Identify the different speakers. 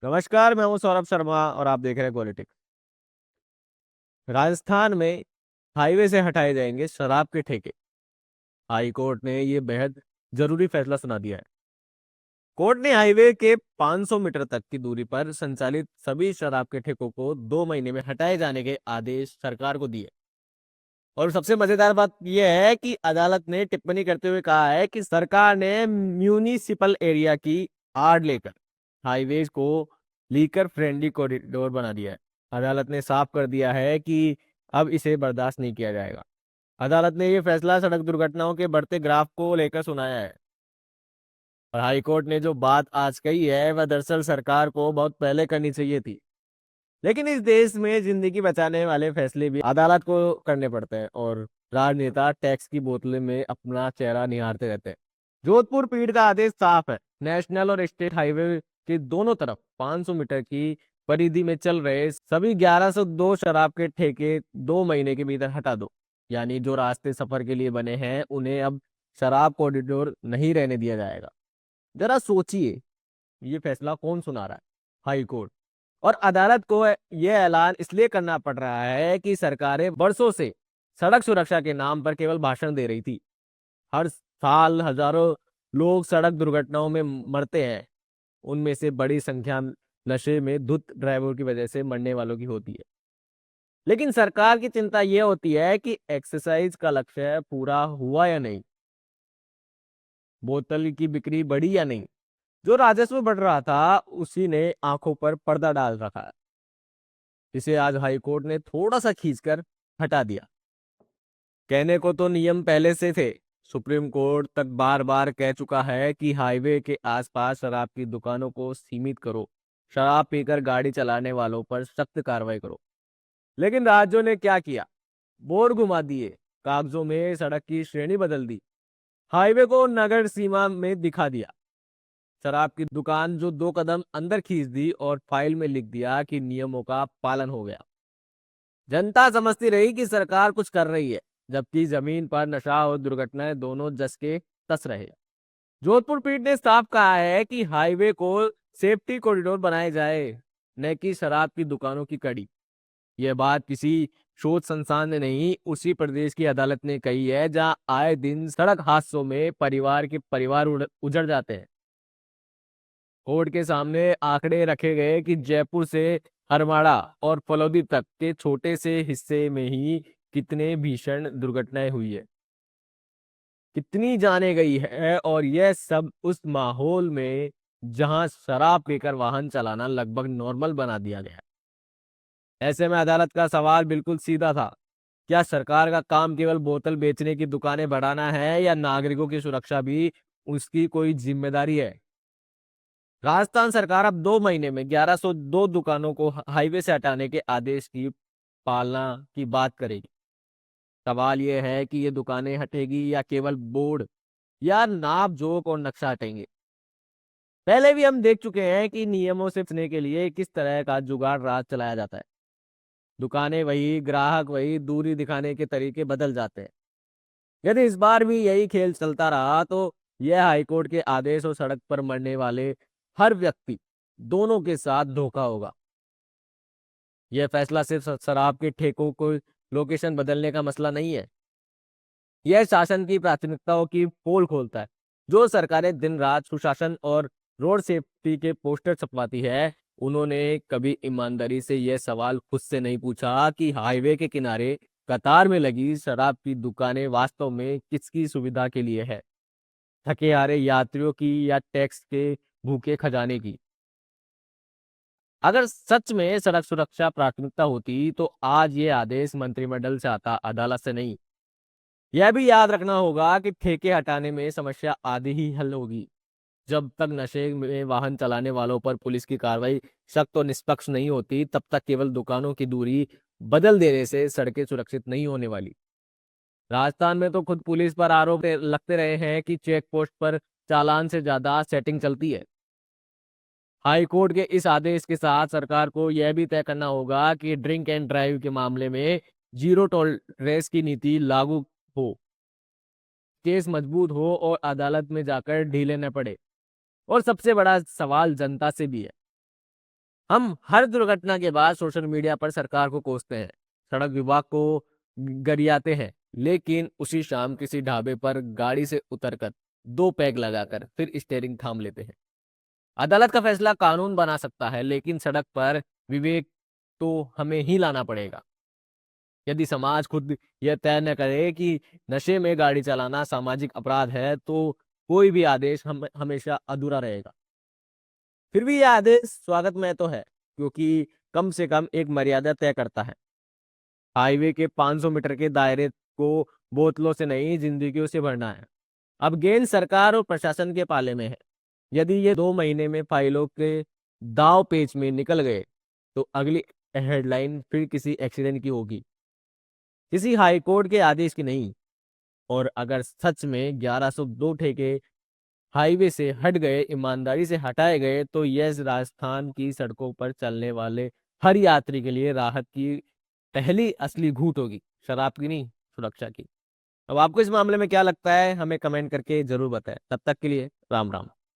Speaker 1: नमस्कार, मैं हूं सौरभ शर्मा और आप देख रहे हैं पॉलिटिक्स। राजस्थान में हाईवे से हटाए जाएंगे शराब के ठेके। हाई कोर्ट ने ये बेहद जरूरी फैसला सुना दिया है। कोर्ट ने हाईवे के 500 मीटर तक की दूरी पर संचालित सभी शराब के ठेकों को 2 महीने में हटाए जाने के आदेश सरकार को दिए। और सबसे मजेदार बात यह है कि अदालत ने टिप्पणी करते हुए कहा है कि सरकार ने म्यूनिसिपल एरिया की आड़ लेकर हाईवेज को लीकर फ्रेंडली कॉरिडोर बना दिया है। अदालत ने साफ कर दिया है कि अब इसे बर्दाश्त नहीं किया जाएगा। अदालत ने यह फैसला सड़क दुर्घटनाओं के बढ़ते ग्राफ को लेकर सुनाया है। और हाईकोर्ट ने जो बात आज कही है वह दरअसल सरकार को बहुत पहले करनी चाहिए थी। लेकिन इस देश में जिंदगी बचाने वाले फैसले भी अदालत को करने पड़ते हैं और राजनेता टैक्स की बोतलें में अपना चेहरा निहारते रहते हैं। जोधपुर पीठ का आदेश साफ है। नेशनल और स्टेट हाईवे के दोनों तरफ 500 मीटर की परिधि में चल रहे सभी 1102 शराब के ठेके 2 महीने के भीतर हटा दो। यानी जो रास्ते सफर के लिए बने हैं उन्हें अब शराब कॉरिडोर नहीं रहने दिया जाएगा। जरा सोचिए, ये फैसला कौन सुना रहा है? High court. और अदालत को यह ऐलान इसलिए करना पड़ रहा है कि सरकारें वर्षों से सड़क सुरक्षा के नाम पर केवल भाषण दे रही थी। हर साल हजारों लोग सड़क दुर्घटनाओं में मरते हैं। उनमें से बड़ी संख्या नशे में धुत ड्राइवर की वजह से मरने वालों की होती है। लेकिन सरकार की चिंता यह होती है कि एक्सरसाइज का लक्ष्य पूरा हुआ या नहीं, बोतल की बिक्री बढ़ी या नहीं। जो राजस्व बढ़ रहा था उसी ने आंखों पर पर्दा डाल रखा है। इसे आज हाई कोर्ट ने थोड़ा सा खींचकर हटा दिया। कहने को तो नियम पहले से थे। सुप्रीम कोर्ट तक बार बार कह चुका है कि हाईवे के आसपास शराब की दुकानों को सीमित करो, शराब पीकर गाड़ी चलाने वालों पर सख्त कार्रवाई करो। लेकिन राज्यों ने क्या किया? बोर घुमा दिए, कागजों में सड़क की श्रेणी बदल दी, हाईवे को नगर सीमा में दिखा दिया, शराब की दुकान जो 2 कदम अंदर खींच दी और फाइल में लिख दिया कि नियमों का पालन हो गया। जनता समझती रही कि सरकार कुछ कर रही है, जबकि जमीन पर नशा और दुर्घटनाएं दोनों जस के तस रहे। जोधपुर पीठ ने साफ कहा है कि हाईवे को सेफ्टी कॉरिडोर बनाए जाए, न कि शराब की दुकानों की कड़ी। यह बात किसी शोध संस्थान ने नहीं, उसी प्रदेश की अदालत ने कही है जहां आए दिन सड़क हादसों में परिवार के परिवार उजड़ जाते हैं। कोर्ट के सामने आंकड़े रखे गए कि जयपुर से हरमाड़ा और फलौदी तक के छोटे से हिस्से में ही कितने भीषण दुर्घटनाएं हुई है, कितनी जाने गई है। और यह सब उस माहौल में जहां शराब पीकर वाहन चलाना लगभग नॉर्मल बना दिया गया। ऐसे में अदालत का सवाल बिल्कुल सीधा था। क्या सरकार का काम केवल बोतल बेचने की दुकानें बढ़ाना है या नागरिकों की सुरक्षा भी उसकी कोई जिम्मेदारी है? राजस्थान सरकार अब 2 महीने में 1102 दुकानों को हाईवे से हटाने के आदेश की पालना की बात करेगी। सवाल यह है कि ये दुकानें हटेगी या केवल बोर्ड या नाप जोक और नक्शा हटेंगे। पहले भी हम देख चुके हैं कि नियमों से बचने के लिए किस तरह का जुगाड़ राज चलाया जाता है। दुकानें वही, ग्राहक वही, दूरी दिखाने के तरीके बदल जाते हैं। यदि इस बार भी यही खेल चलता रहा तो यह हाईकोर्ट के आदेश और सड़क पर मरने वाले हर व्यक्ति दोनों के साथ धोखा होगा। यह फैसला सिर्फ शराब के ठेकों को लोकेशन बदलने का मसला नहीं है। यह शासन की प्राथमिकताओं की पोल खोलता है। जो सरकारें दिन रात सुशासन और रोड सेफ्टी के पोस्टर छपवाती है, उन्होंने कभी ईमानदारी से यह सवाल खुद से नहीं पूछा कि हाईवे के किनारे कतार में लगी शराब की दुकानें वास्तव में किसकी सुविधा के लिए है? थके हारे यात्रियों की या टैक्स के भूखे खजाने की? अगर सच में सड़क सुरक्षा प्राथमिकता होती तो आज ये आदेश मंत्रिमंडल से आता, अदालत से नहीं। यह भी याद रखना होगा कि ठेके हटाने में समस्या आधी ही हल होगी। जब तक नशे में वाहन चलाने वालों पर पुलिस की कार्रवाई सख्त और निष्पक्ष नहीं होती, तब तक केवल दुकानों की दूरी बदल देने से सड़कें सुरक्षित नहीं होने वाली। राजस्थान में तो खुद पुलिस पर आरोप लगते रहे हैं कि चेक पोस्ट पर चालान से ज्यादा सेटिंग चलती है। हाई कोर्ट के इस आदेश के साथ सरकार को यह भी तय करना होगा कि ड्रिंक एंड ड्राइव के मामले में जीरो टॉलरेंस की नीति लागू हो, केस मजबूत हो और अदालत में जाकर ढीले न पड़े। और सबसे बड़ा सवाल जनता से भी है। हम हर दुर्घटना के बाद सोशल मीडिया पर सरकार को कोसते हैं, सड़क विभाग को गरियाते हैं, लेकिन उसी शाम किसी ढाबे पर गाड़ी से उतरकर 2 पैग लगाकर फिर स्टीयरिंग थाम लेते हैं। अदालत का फैसला कानून बना सकता है, लेकिन सड़क पर विवेक तो हमें ही लाना पड़ेगा। यदि समाज खुद यह तय न करे कि नशे में गाड़ी चलाना सामाजिक अपराध है, तो कोई भी आदेश हमेशा अधूरा रहेगा। फिर भी यह आदेश स्वागत में तो है, क्योंकि कम से कम एक मर्यादा तय करता है। हाईवे के 500 मीटर के दायरे को बोतलों से नहीं, जिंदगियों से भरना है। अब गेंद सरकार और प्रशासन के पाले में है। यदि ये 2 महीने में फाइलों के दाव पेच में निकल गए, तो अगली हेडलाइन फिर किसी एक्सीडेंट की होगी, किसी हाई कोर्ट के आदेश की नहीं। और अगर सच में 1102 ठेके हाईवे से हट गए, ईमानदारी से हटाए गए, तो यह राजस्थान की सड़कों पर चलने वाले हर यात्री के लिए राहत की पहली असली घूंट होगी, शराब की नहीं, सुरक्षा की। अब आपको इस मामले में क्या लगता है, हमें कमेंट करके जरूर बताएं। तब तक के लिए राम राम।